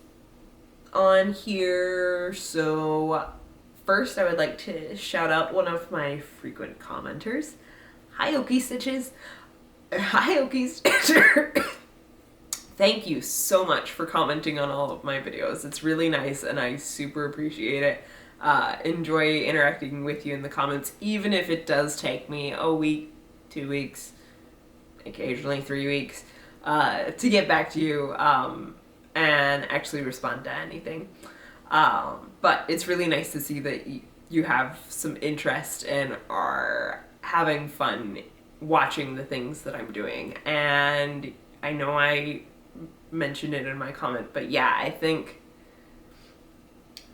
on here. So first I would like to shout out one of my frequent commenters. Hi, Okie Stitches. Hi, Okie Stitcher. Thank you so much for commenting on all of my videos. It's really nice and I super appreciate it. Enjoy interacting with you in the comments, even if it does take me a week, 2 weeks, occasionally 3 weeks, to get back to you and actually respond to anything. But it's really nice to see that you have some interest and are having fun watching the things that I'm doing. And I know I mentioned it in my comment, but yeah, I think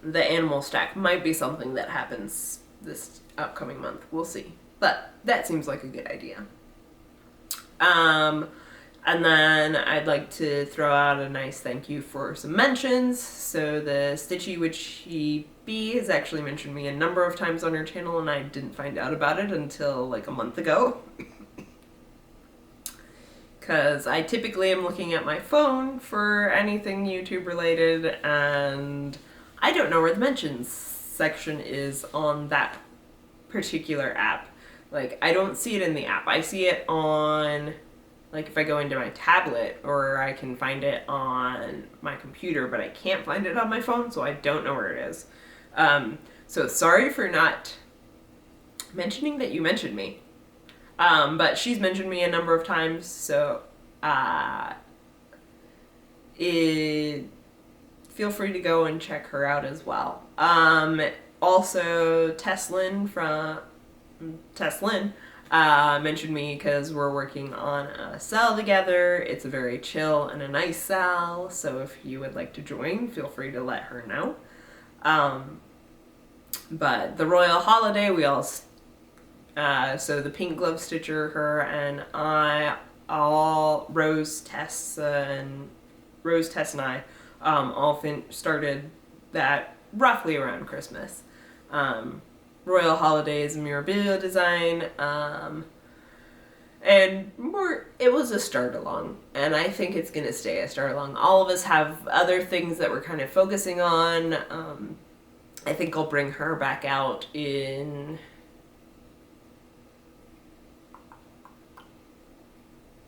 the animal stack might be something that happens this upcoming month. We'll see. But that seems like a good idea. And then I'd like to throw out a nice thank you for some mentions. So the Stitchy Witchy Bee has actually mentioned me a number of times on her channel, and I didn't find out about it until like a month ago. Because I typically am looking at my phone for anything YouTube related, and I don't know where the mentions section is on that particular app. Like, I don't see it in the app. I see it on, like, if I go into my tablet, or I can find it on my computer, but I can't find it on my phone, so I don't know where it is. So sorry for not mentioning that you mentioned me. But she's mentioned me a number of times, so feel free to go and check her out as well. Also, Teslin mentioned me because we're working on a cell together. It's a very chill and a nice cell, so if you would like to join, feel free to let her know. But the Royal Holiday, we all... so the Pink Glove Stitcher, her, and I, Rose, Tess, and I, all started that roughly around Christmas. Royal Holiday is a Mirabilia design, and it was a start along, and I think it's gonna stay a start along. All of us have other things that we're kind of focusing on. I think I'll bring her back out in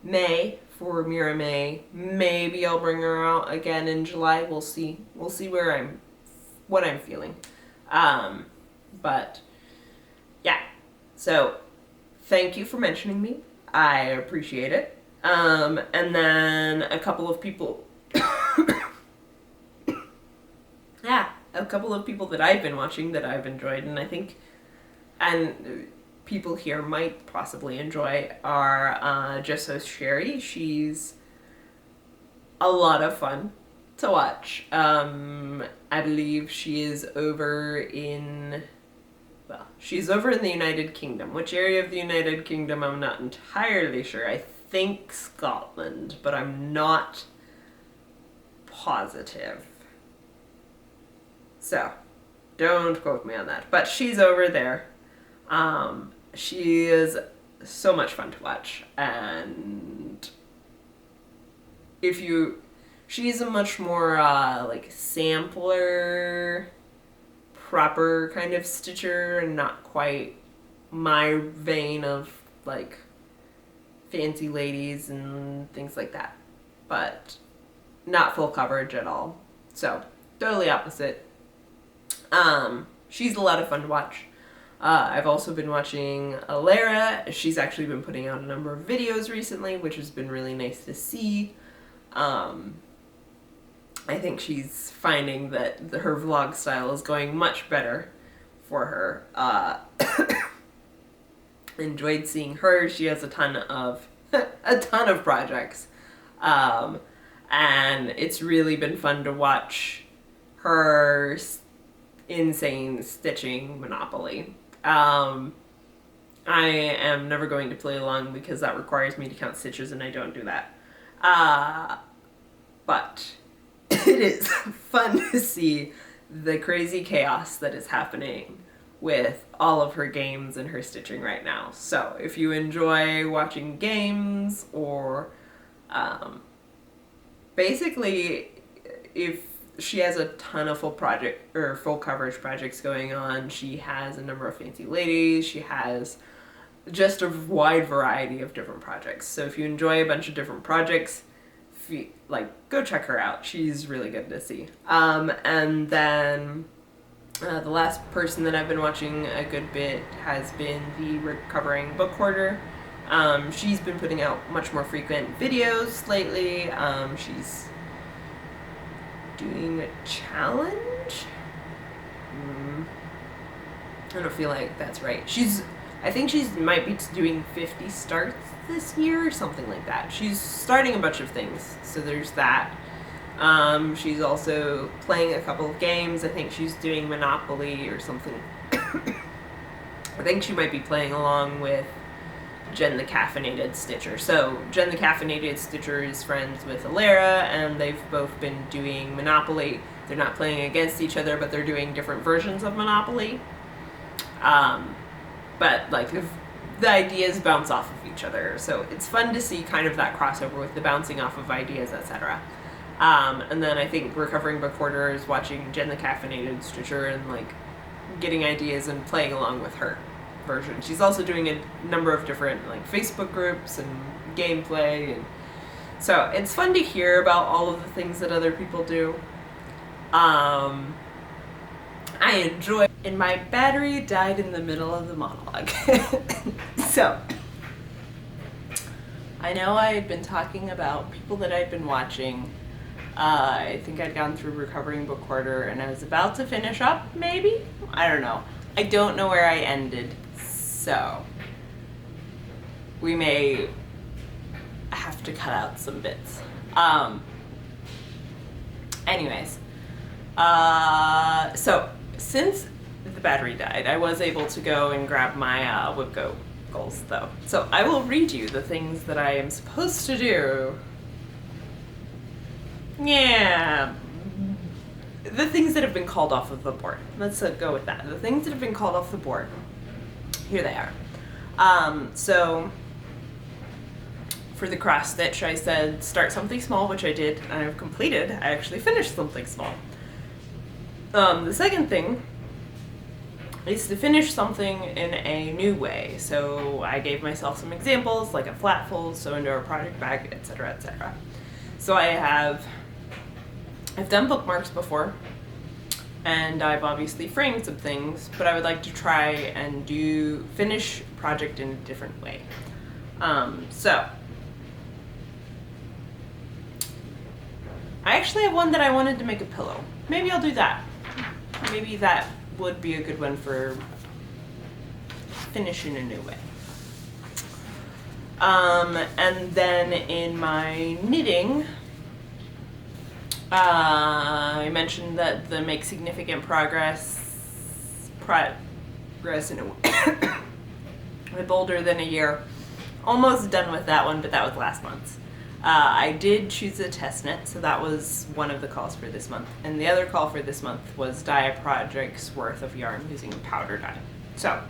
May for Mira May. Maybe I'll bring her out again in July. We'll see. We'll see what I'm feeling. But yeah. So thank you for mentioning me. I appreciate it. And then a couple of people a couple of people that I've been watching that I've enjoyed, and I think people here might possibly enjoy are Just So Sherry. She's a lot of fun to watch. I believe she is over in, well, she's over in the United Kingdom. Which area of the United Kingdom, I'm not entirely sure. I think Scotland, but I'm not positive. So, don't quote me on that. But she's over there. She is so much fun to watch, and she's a much more, like, sampler, proper kind of stitcher, and not quite my vein of, like, fancy ladies and things like that, but not full coverage at all. So, totally opposite. She's a lot of fun to watch. I've also been watching Alara. She's actually been putting out a number of videos recently, which has been really nice to see. I think she's finding that her vlog style is going much better for her. Enjoyed seeing her. She has a ton of projects. And it's really been fun to watch her insane stitching monopoly. I am never going to play along because that requires me to count stitches, and I don't do that. But it is fun to see the crazy chaos that is happening with all of her games and her stitching right now. So if you enjoy watching games, or basically if she has a ton of full coverage projects going on. She has a number of fancy ladies. She has just a wide variety of different projects. So if you enjoy a bunch of different projects, go check her out. She's really good to see. And then the last person that I've been watching a good bit has been the recovering book hoarder. She's been putting out much more frequent videos lately. She's doing a challenge. I don't feel like that's right. I think she might be doing 50 starts this year or something like that. She's starting a bunch of things, so there's that. She's also playing a couple of games. I think she's doing Monopoly or something. I think she might be playing along with Jen the Caffeinated Stitcher. So Jen the Caffeinated Stitcher is friends with Alara, and they've both been doing Monopoly. They're not playing against each other, but they're doing different versions of Monopoly. But like the ideas bounce off of each other, so it's fun to see kind of that crossover with the bouncing off of ideas, etc. And then I think recovering book hoarder is watching Jen the Caffeinated Stitcher and like getting ideas and playing along with her version. She's also doing a number of different like Facebook groups and gameplay, and so it's fun to hear about all of the things that other people do. I enjoy. And my battery died in the middle of the monologue. So, I know I had been talking about people that I'd been watching. I think I'd gone through recovering book hoarder and I was about to finish up, maybe? I don't know. I don't know where I ended, so we may have to cut out some bits. Anyways, so since the battery died, I was able to go and grab my whip goals though. So I will read you the things that I am supposed to do. Yeah. The things that have been called off of the board. Let's go with that. The things that have been called off the board. Here they are. So for the cross stitch, I said start something small, which I did, and I've completed. I actually finished something small. The second thing is to finish something in a new way. So I gave myself some examples, like a flat fold, sew into a project bag, etc., etc. So I've done bookmarks before, and I've obviously framed some things, but I would like to try and finish a project in a different way. So I actually have one that I wanted to make a pillow. Maybe I'll do that. Maybe that would be a good one for finish in a new way. And then in my knitting, I mentioned that the make significant progress in a bolder than a year. Almost done with that one, but that was last month's. I did choose a test knit, so that was one of the calls for this month. And the other call for this month was dye a project's worth of yarn using powder dye. So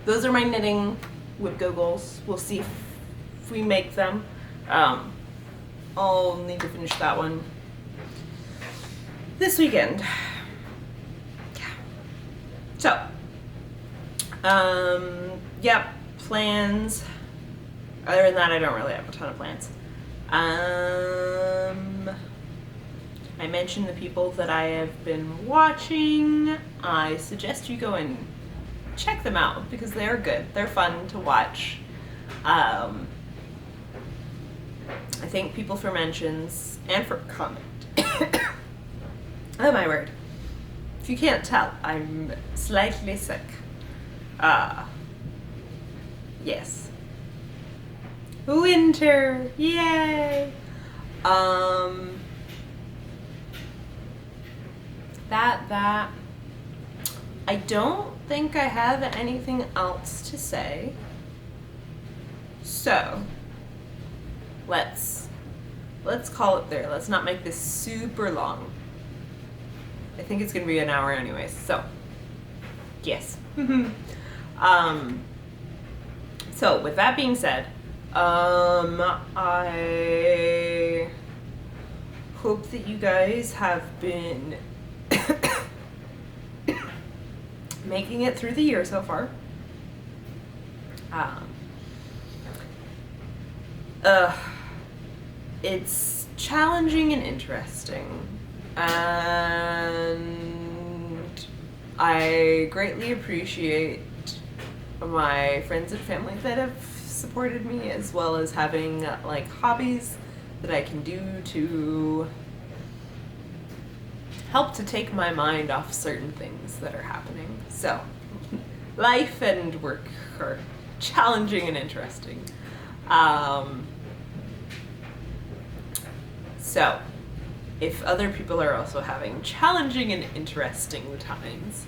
those are my knitting whip goals. We'll see if we make them. I'll need to finish that one this weekend. Yeah. So, yeah, plans. Other than that, I don't really have a ton of plans. I mentioned the people that I have been watching. I suggest you go and check them out because they're good. They're fun to watch. I thank people for mentions and for comment. Oh my word. If you can't tell, I'm slightly sick. Yes. Winter, yay! That. I don't think I have anything else to say. So, let's call it there. Let's not make this super long. I think it's gonna be an hour anyways, so, yes. So, with that being said, I hope that you guys have been making it through the year so far. Um, it's challenging and interesting, and I greatly appreciate my friends and family that have supported me, as well as having like hobbies that I can do to help to take my mind off certain things that are happening. So life and work are challenging and interesting. So if other people are also having challenging and interesting times,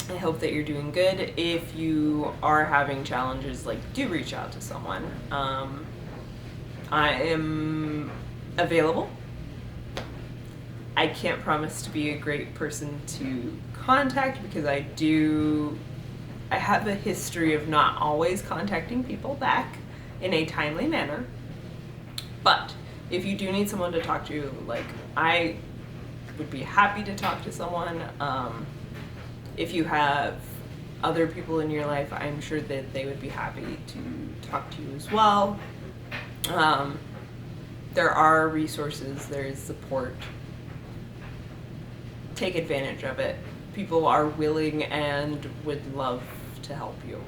I hope that you're doing good. If you are having challenges, like, do reach out to someone. I am available. I can't promise to be a great person to contact because I have a history of not always contacting people back in a timely manner. But if you do need someone to talk to, like, I would be happy to talk to someone. If you have other people in your life, I'm sure that they would be happy to talk to you as well. There are resources, there is support. Take advantage of it. People are willing and would love to help you.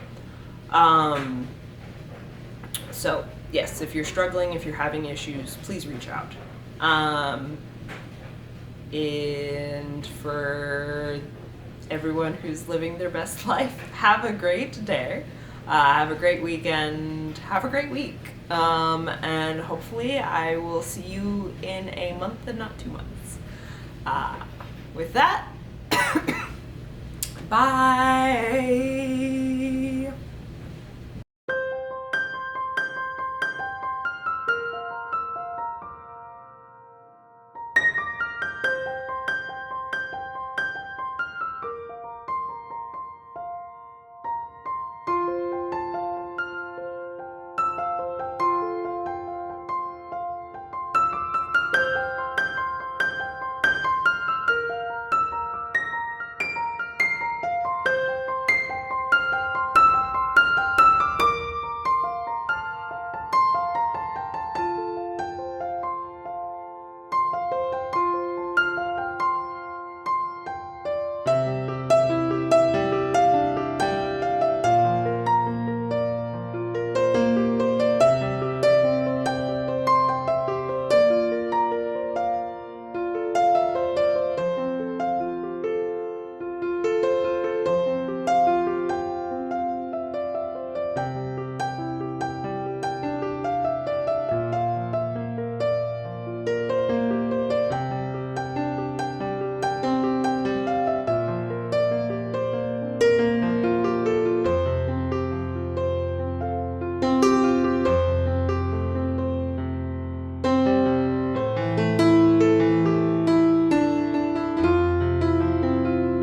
So yes, if you're struggling, if you're having issues, please reach out. And for everyone who's living their best life, have a great day, have a great weekend, have a great week, and hopefully I will see you in a month and not 2 months. With that, bye.